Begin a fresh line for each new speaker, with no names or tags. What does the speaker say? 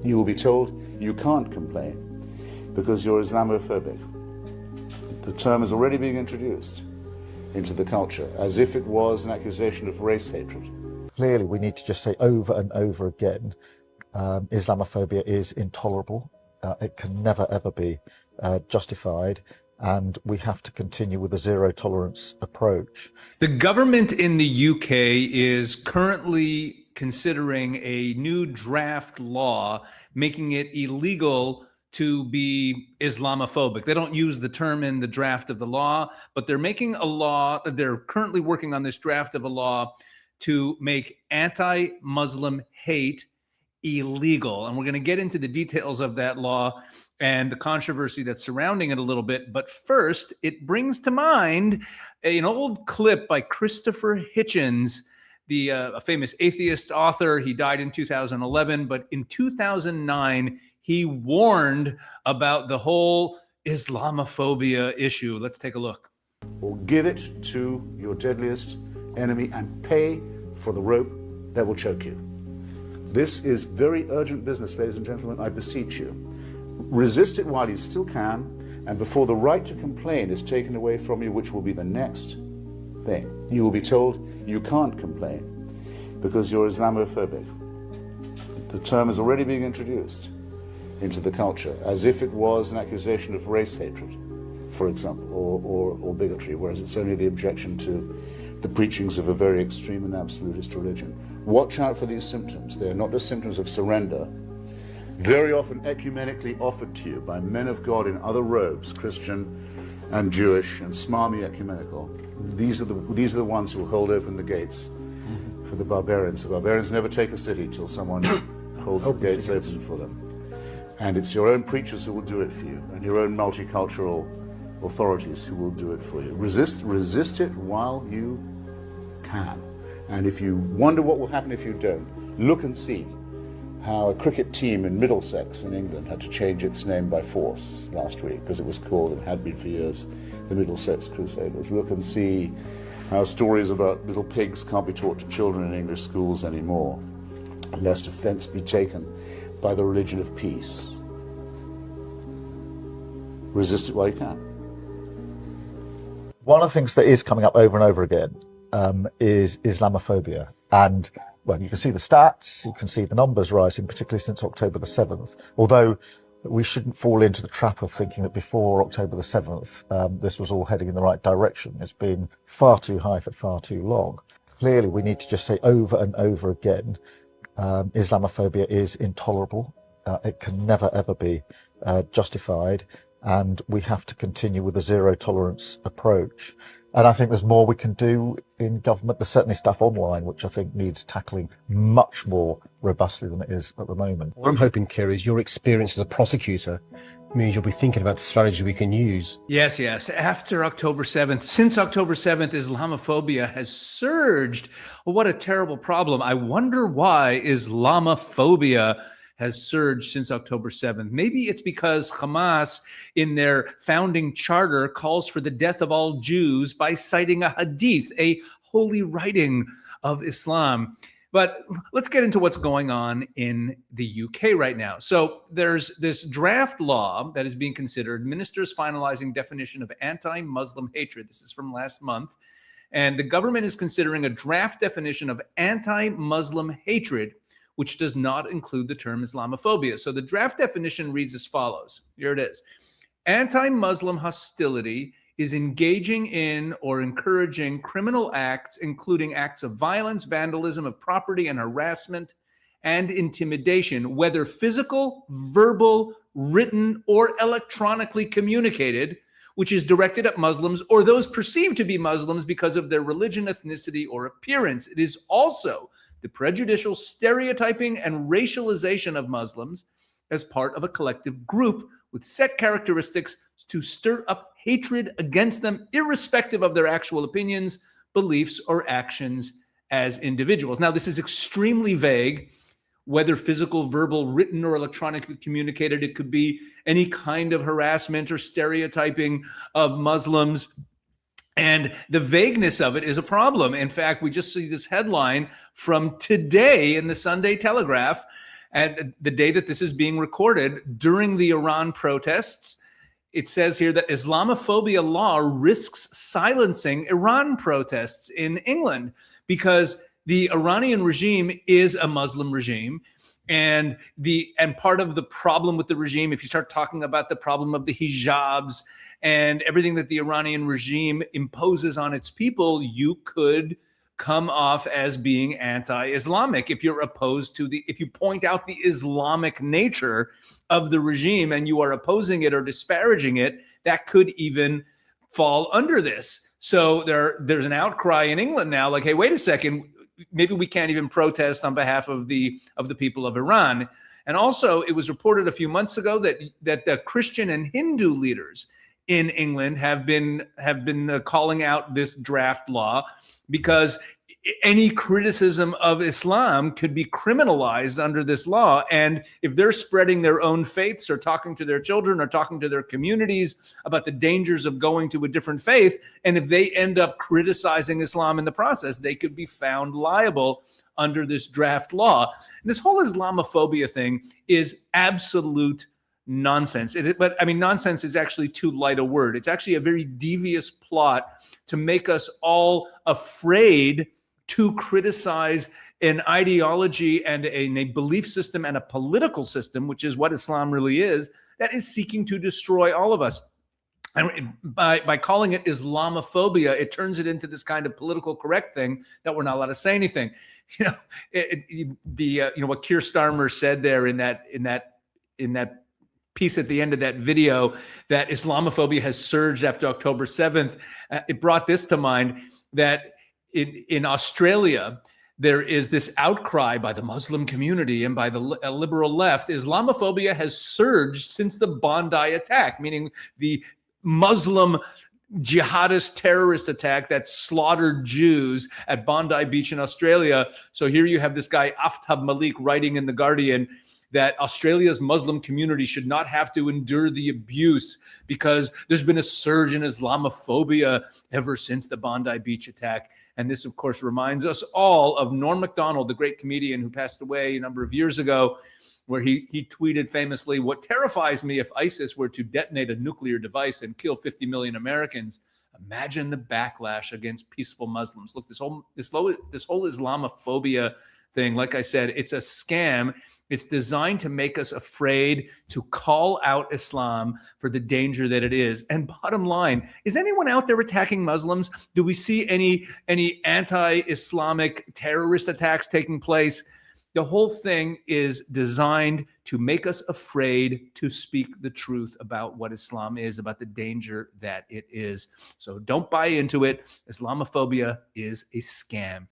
You will be told you can't complain because you're Islamophobic. The term is already being introduced into the culture as if it was an accusation of race hatred.
Clearly, we need to just say over and over again, Islamophobia is intolerable. It can never, ever be justified. And we have to continue with a zero tolerance approach.
The government in the UK is currently considering a new draft law making it illegal to be Islamophobic. They don't use the term in the draft of the law, but they're making a law. They're currently working on this draft of a law to make anti-Muslim hate illegal. And we're going to get into the details of that law and the controversy that's surrounding it a little bit. But first, it brings to mind an old clip by Christopher Hitchens, a famous atheist author. He died in 2011, but in 2009, he warned about the whole Islamophobia issue. Let's take a look.
Or give it to your deadliest enemy and pay for the rope that will choke you. This is very urgent business, ladies and gentlemen, I beseech you. Resist it while you still can, and before the right to complain is taken away from you, which will be the next thing. You will be told you can't complain because you're Islamophobic. The term is already being introduced into the culture as if it was an accusation of race hatred, for example, or bigotry, whereas it's only the objection to the preachings of a very extreme and absolutist religion. Watch out for these symptoms. They are not just symptoms of surrender, very often ecumenically offered to you by men of God in other robes, Christian and Jewish and smarmy ecumenical. These are the ones who will hold open the gates for the barbarians. The barbarians never take a city till someone holds the gates open for them. And it's your own preachers who will do it for you, and your own multicultural authorities who will do it for you. Resist it while you can. And if you wonder what will happen if you don't, look and see how a cricket team in Middlesex in England had to change its name by force last week because it was called, and had been for years, the Middlesex Crusaders. Look and see how stories about little pigs can't be taught to children in English schools anymore, lest offense be taken by the religion of peace. Resist it while you can.
One of the things that is coming up over and over again is Islamophobia. And, well, you can see the stats, you can see the numbers rising, particularly since October the 7th. Although we shouldn't fall into the trap of thinking that before October the 7th, this was all heading in the right direction. It's been far too high for far too long. Clearly, we need to just say over and over again, Islamophobia is intolerable. It can never, ever be justified. And we have to continue with a zero tolerance approach. And I think there's more we can do in government. There's certainly stuff online which I think needs tackling much more robustly than it is at the moment.
What I'm hoping, Keir, is your experience as a prosecutor means you'll be thinking about the strategy we can use.
Yes. After October 7th, since October 7th, Islamophobia has surged. Well, what a terrible problem. I wonder why Islamophobia has surged since October 7th. Maybe it's because Hamas, in their founding charter, calls for the death of all Jews by citing a hadith, a holy writing of Islam. But let's get into what's going on in the UK right now. So there's this draft law that is being considered, ministers finalizing definition of anti-Muslim hatred. This is from last month. And the government is considering a draft definition of anti-Muslim hatred, which does not include the term Islamophobia. So the draft definition reads as follows. Here it is. Anti-Muslim hostility is engaging in or encouraging criminal acts, including acts of violence, vandalism of property, and harassment and intimidation, whether physical, verbal, written, or electronically communicated, which is directed at Muslims or those perceived to be Muslims because of their religion, ethnicity, or appearance. It is also the prejudicial stereotyping and racialization of Muslims as part of a collective group with set characteristics to stir up hatred against them, irrespective of their actual opinions, beliefs, or actions as individuals. Now, this is extremely vague, whether physical, verbal, written, or electronically communicated. It could be any kind of harassment or stereotyping of Muslims. And the vagueness of it is a problem. In fact, we just see this headline from today in the Sunday Telegraph. And the day that this is being recorded, during the Iran protests, it says here that Islamophobia law risks silencing Iran protests in England because the Iranian regime is a Muslim regime. And part of the problem with the regime, if you start talking about the problem of the hijabs and everything that the Iranian regime imposes on its people, you could come off as being anti-Islamic if you're opposed to if you point out the Islamic nature of the regime and you are opposing it or disparaging it, that could even fall under this. So there's an outcry in England now, like, hey, wait a second, maybe we can't even protest on behalf of the people of Iran. And also, it was reported a few months ago that the Christian and Hindu leaders in England have been calling out this draft law because any criticism of Islam could be criminalized under this law. And if they're spreading their own faiths or talking to their children or talking to their communities about the dangers of going to a different faith, and if they end up criticizing Islam in the process, they could be found liable under this draft law. And this whole Islamophobia thing is absolute nonsense. But I mean, nonsense is actually too light a word. It's actually a very devious plot to make us all afraid to criticize an ideology and a belief system and a political system, which is what Islam really is, that is seeking to destroy all of us. And by calling it Islamophobia, it turns it into this kind of political correct thing that we're not allowed to say anything. You know, what Keir Starmer said there in that piece at the end of that video, that Islamophobia has surged after October 7th. It brought this to mind, that in Australia, there is this outcry by the Muslim community and by the liberal left. Islamophobia has surged since the Bondi attack, meaning the Muslim jihadist terrorist attack that slaughtered Jews at Bondi Beach in Australia. So here you have this guy, Aftab Malik, writing in The Guardian that Australia's Muslim community should not have to endure the abuse because there's been a surge in Islamophobia ever since the Bondi Beach attack. And this, of course, reminds us all of Norm Macdonald, the great comedian who passed away a number of years ago, where he tweeted famously, "What terrifies me if ISIS were to detonate a nuclear device and kill 50 million Americans. Imagine the backlash against peaceful Muslims." Look, this whole Islamophobia thing, like I said, it's a scam. It's designed to make us afraid to call out Islam for the danger that it is. And bottom line, is anyone out there attacking Muslims? Do we see any anti-Islamic terrorist attacks taking place? The whole thing is designed to make us afraid to speak the truth about what Islam is, about the danger that it is. So don't buy into it. Islamophobia is a scam.